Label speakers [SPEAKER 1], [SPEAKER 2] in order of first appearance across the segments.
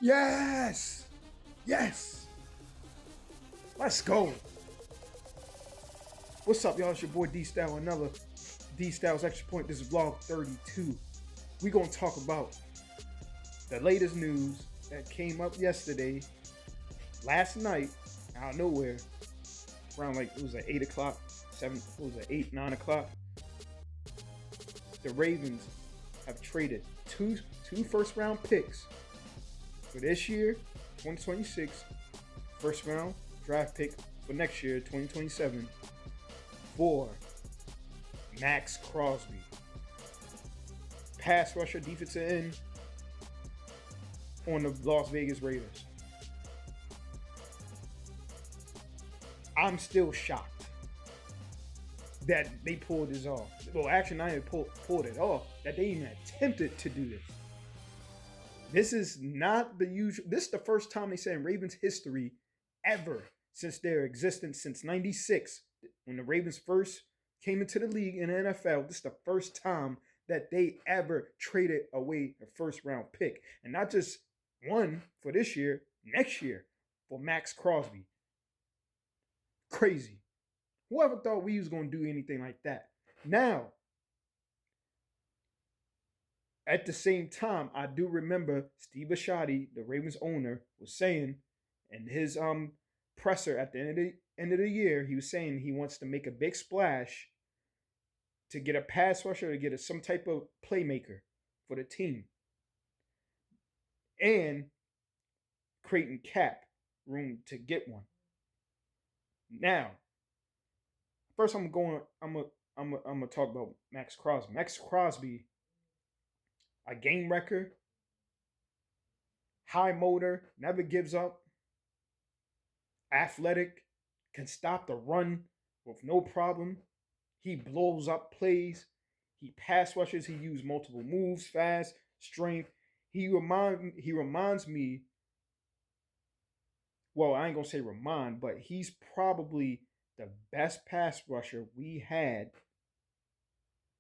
[SPEAKER 1] Yes! Yes! Let's go. What's up, y'all? It's your boy D-STÄL, another D-STAL'S Extrapoint. This is vlog 32. We're going to talk about the latest news that came up yesterday, last night, out of nowhere, around like, it was at 8 o'clock, 9 o'clock. The Ravens have traded two first round picks for this year, 2026, first round draft pick for next year, 2027, for Maxx Crosby, pass rusher, defensive end on the Las Vegas Raiders. I'm still shocked that they pulled this off. Well, actually, not even pulled it off, that they even attempted to do this. This is not the usual. This is the first time they said in Ravens history ever since their existence since '96, when the Ravens first came into the league in the NFL. This is the first time that they ever traded away a first round pick, and not just one for this year, next year for Maxx Crosby. Crazy. Whoever thought we was going to do anything like that? Now, at the same time, I do remember Steve Bisciotti, the Ravens owner, was saying in his presser at the end of the year, he was saying he wants to make a big splash to get a pass rusher, to get some type of playmaker for the team, and creating cap room to get one. Now, first I'm gonna talk about Maxx Crosby. Maxx Crosby, a game wrecker, high motor, never gives up, athletic, can stop the run with no problem. He blows up plays. He pass rushes. He uses multiple moves, fast, strength. He reminds me. Well, I ain't gonna say remind, but he's probably the best pass rusher we had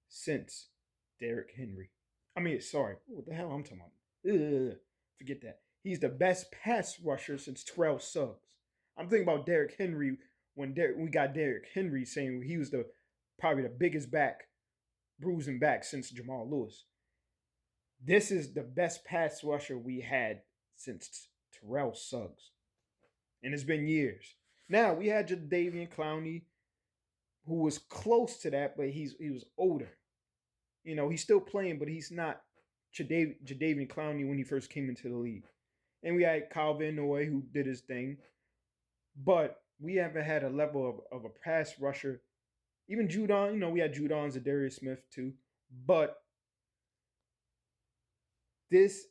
[SPEAKER 1] since Derrick Henry. What the hell I'm talking about? Forget that. He's the best pass rusher since Terrell Suggs. I'm thinking about Derrick Henry when we got Derrick Henry, saying he was probably the biggest bruising back since Jamal Lewis. This is the best pass rusher we had since Terrell Suggs. And it's been years. Now, we had Jadeveon Clowney, who was close to that, but he was older. You know, he's still playing, but he's not Jadeveon Clowney when he first came into the league. And we had Kyle Van Noy, who did his thing. But we haven't had a level of a pass rusher. Even Judon, we had Judon's and Darius Smith too. But this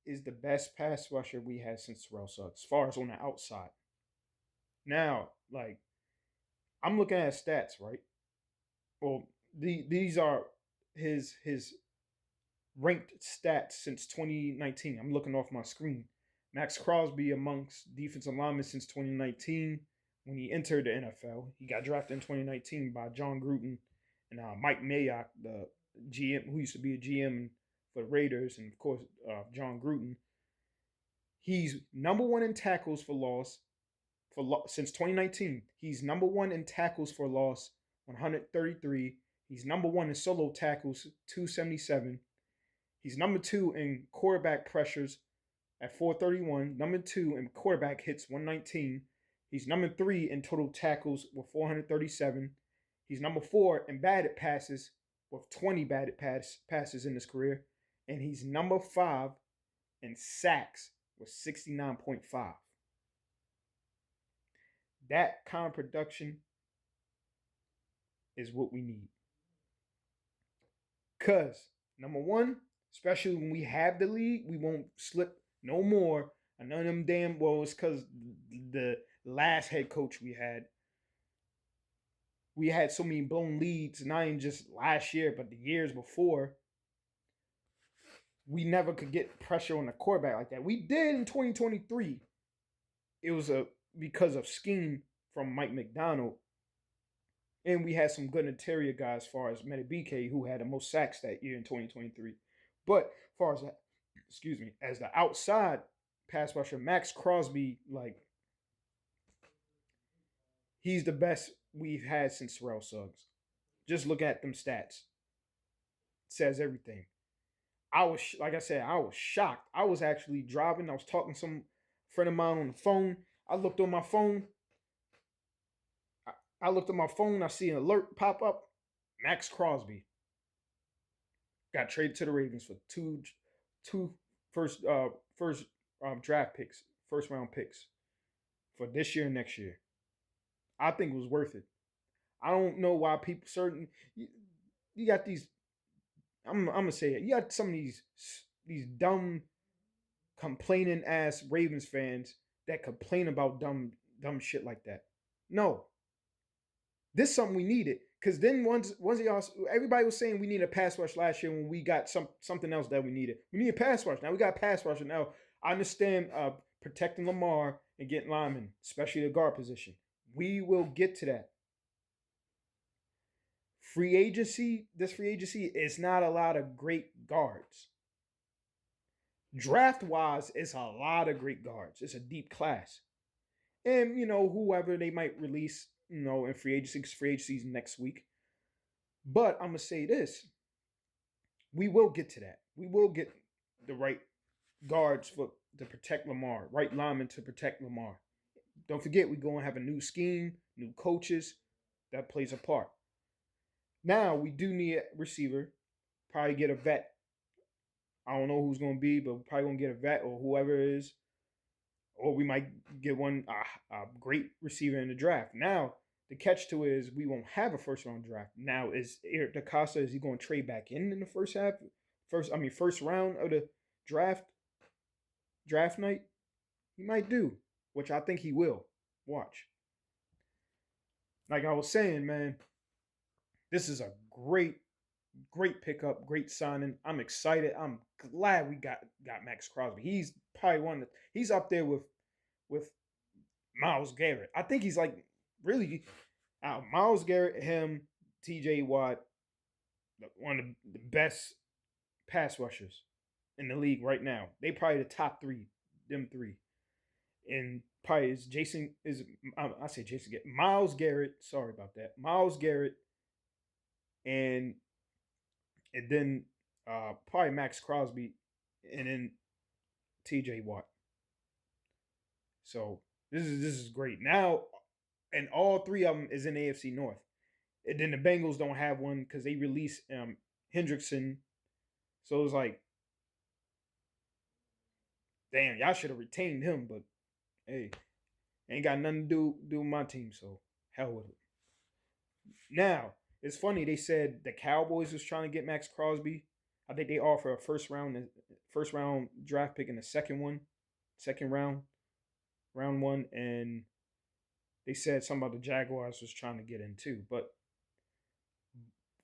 [SPEAKER 1] is the best pass rusher we had since Terrell Suggs, as far as on the outside. Now, I'm looking at his stats, right? Well, these are his ranked stats since 2019. I'm looking off my screen. Maxx Crosby amongst defensive linemen since 2019 when he entered the NFL. He got drafted in 2019 by John Gruden and Mike Mayock, the GM, who used to be a GM for the Raiders, and of course John Gruden. He's number one in tackles for loss since 2019. He's number one in tackles for loss, 133. He's number one in solo tackles, 277. He's number two in quarterback pressures at 431. Number two in quarterback hits, 119. He's number three in total tackles with 437. He's number four in batted passes with 20 batted passes in his career. And he's number five in sacks with 69.5. That kind of production is what we need. Because, number one, especially when we have the league, we won't slip no more. And none of them damn, well, it's because the last head coach we had so many blown leads, not even just last year, but the years before. We never could get pressure on the quarterback like that. We did in 2023. It was because of scheme from Mike McDonald. And we had some good interior guys as far as Metabike, who had the most sacks that year in 2023. But as far as, as the outside pass rusher. Maxx Crosby, like, he's the best we've had since Terrell Suggs. Just look at them stats. It says everything. I was, like I said, I was shocked. I was actually driving. I was talking to some friend of mine on the phone. I looked on my phone. I looked at my phone. I see an alert pop up. Maxx Crosby got traded to the Ravens for two first draft picks, first round picks for this year and next year. I think it was worth it. I don't know why people you got these. I'm gonna say it. You got some of these dumb, complaining ass Ravens fans that complain about dumb shit like that. No, this is something we needed. Because then once y'all, everybody was saying we needed a pass rush last year when we got something else that we needed. We need a pass rush. Now we got a pass rush. Now I understand protecting Lamar and getting linemen, especially the guard position. We will get to that. This free agency is not a lot of great guards. Draft-wise, it's a lot of great guards. It's a deep class. And, whoever they might release, in free agency next week. But I'm going to say this. We will get to that. We will get the right guards to protect Lamar, right linemen to protect Lamar. Don't forget, we're going to have a new scheme, new coaches. That plays a part. Now, we do need a receiver. Probably get a vet. I don't know who's going to be, but we're probably going to get a vet or whoever it is. Or we might get a great receiver in the draft. Now, the catch to it is we won't have a first-round draft. Now, is Eric DeCosta, is he going to trade back in the first round of the draft night? He might do, which I think he will. Watch. Like I was saying, man, this is a great pickup, great signing. I'm excited. I'm glad we got Maxx Crosby. He's probably he's up there with Myles Garrett. I think he's like really Myles Garrett, him, TJ Watt, one of the best pass rushers in the league right now. They probably the top three, them three. And probably Myles Garrett. Sorry about that. Myles Garrett and then probably Maxx Crosby and then TJ Watt. So this is great. Now, and all three of them is in AFC North. And then the Bengals don't have one because they released Hendrickson. So it's like, damn, y'all should have retained him, but hey, ain't got nothing to do with my team, so hell with it. Now, it's funny, they said the Cowboys was trying to get Maxx Crosby. I think they offer a first round draft pick in the second round, round one, and they said something about the Jaguars was trying to get in too. But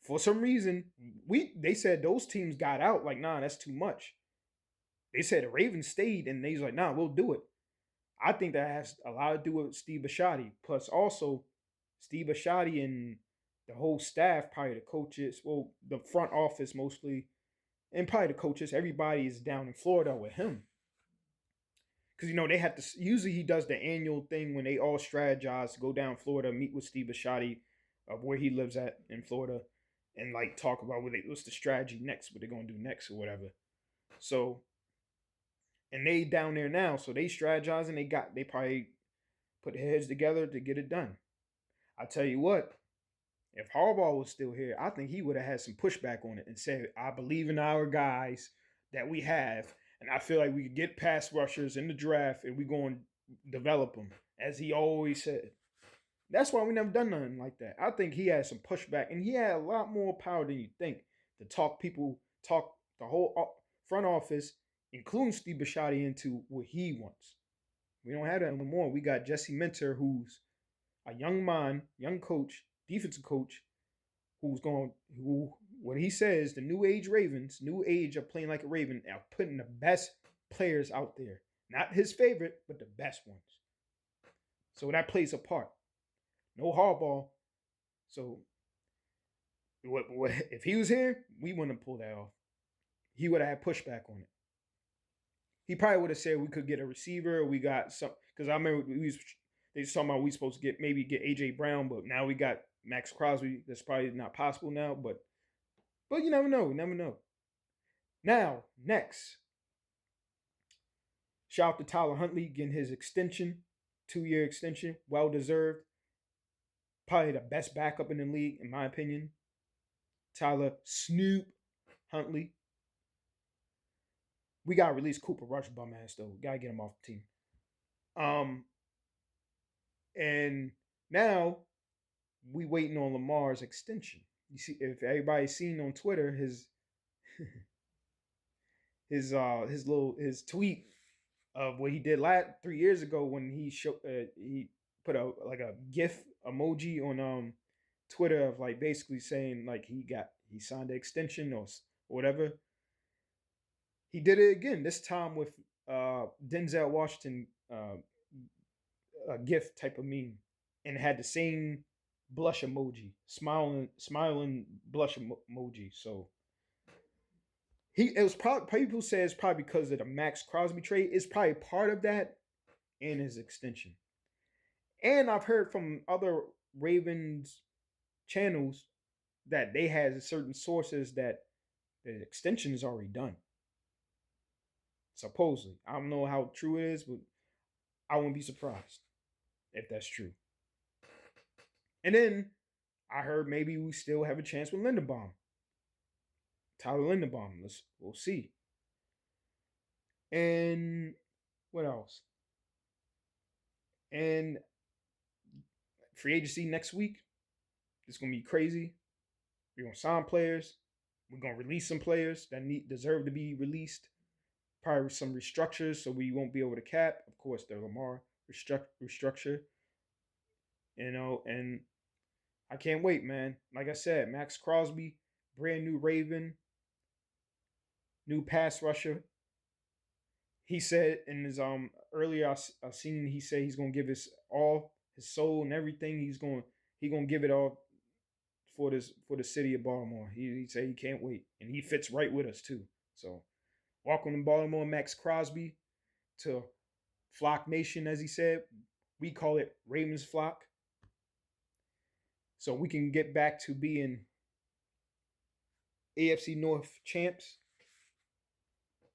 [SPEAKER 1] for some reason, they said those teams got out. Like, nah, that's too much. They said the Ravens stayed, and they was like, nah, we'll do it. I think that has a lot to do with Steve Bisciotti. Plus, also, Steve Bisciotti and the whole staff, probably the coaches, well, the front office mostly, and probably the coaches, everybody is down in Florida with him. Because, they have to, usually he does the annual thing when they all strategize to go down Florida, meet with Steve Bisciotti of where he lives at in Florida, and like talk about what's the strategy next, what they're going to do next or whatever. So, and they down there now, so they strategizing, they probably put their heads together to get it done. I tell you what, if Harbaugh was still here, I think he would have had some pushback on it and said, I believe in our guys that we have, and I feel like we could get pass rushers in the draft and we're going to develop them, as he always said. That's why we never done nothing like that. I think he had some pushback, and he had a lot more power than you think to talk the whole front office, including Steve Bisciotti, into what he wants. We don't have that anymore. We got Jesse Minter, who's a young mind, young coach, defensive coach, what he says, the new age Ravens, new age of playing like a Raven, are putting the best players out there. Not his favorite, but the best ones. So that plays a part. No Harbaugh. So if he was here, we wouldn't have pulled that off. He would have had pushback on it. He probably would have said we could get a receiver. We got some, because I remember they was talking about we supposed to get AJ Brown, but now we got Maxx Crosby. That's probably not possible now, but you never know. Never know. Now, next, shout out to Tyler Huntley getting his extension, 2-year extension, well deserved. Probably the best backup in the league, in my opinion. Tyler Snoop Huntley. We gotta release Cooper Rush, bum ass though. Gotta get him off the team. And now we waiting on Lamar's extension. You see, if everybody's seen on Twitter his his tweet of what he did 3 years ago when he put a GIF emoji on Twitter of like basically saying like he signed the extension or whatever. He did it again, this time with Denzel Washington a GIF type of meme, and had the same blush emoji, smiling blush emoji. So it was probably, people say it's probably because of the Maxx Crosby trade. It's probably part of that and his extension. And I've heard from other Ravens channels that they had certain sources that the extension is already done. Supposedly. I don't know how true it is, but I wouldn't be surprised if that's true. And then I heard maybe we still have a chance with Linderbaum. Tyler Linderbaum. We'll see. And what else? And free agency next week. It's gonna be crazy. We're gonna sign players. We're gonna release some players that deserve to be released. Probably some restructures, so we won't be able to cap. Of course, the Lamar restructure. You know, and I can't wait, man. Like I said, Maxx Crosby, brand new Raven, new pass rusher. He said in his earlier I seen he said he's gonna give his all, his soul and everything. He's gonna give it all for the city of Baltimore. He said he can't wait, and he fits right with us too. So welcome to Baltimore, Maxx Crosby, to Flock Nation, as he said. We call it Ravens Flock. So we can get back to being AFC North champs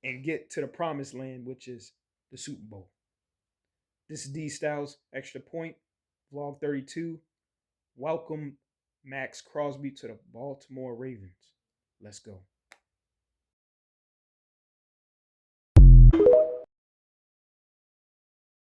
[SPEAKER 1] and get to the promised land, which is the Super Bowl. This is D-Styles, Extrapoint, VLOG32. Welcome Maxx Crosby to the Baltimore Ravens. Let's go.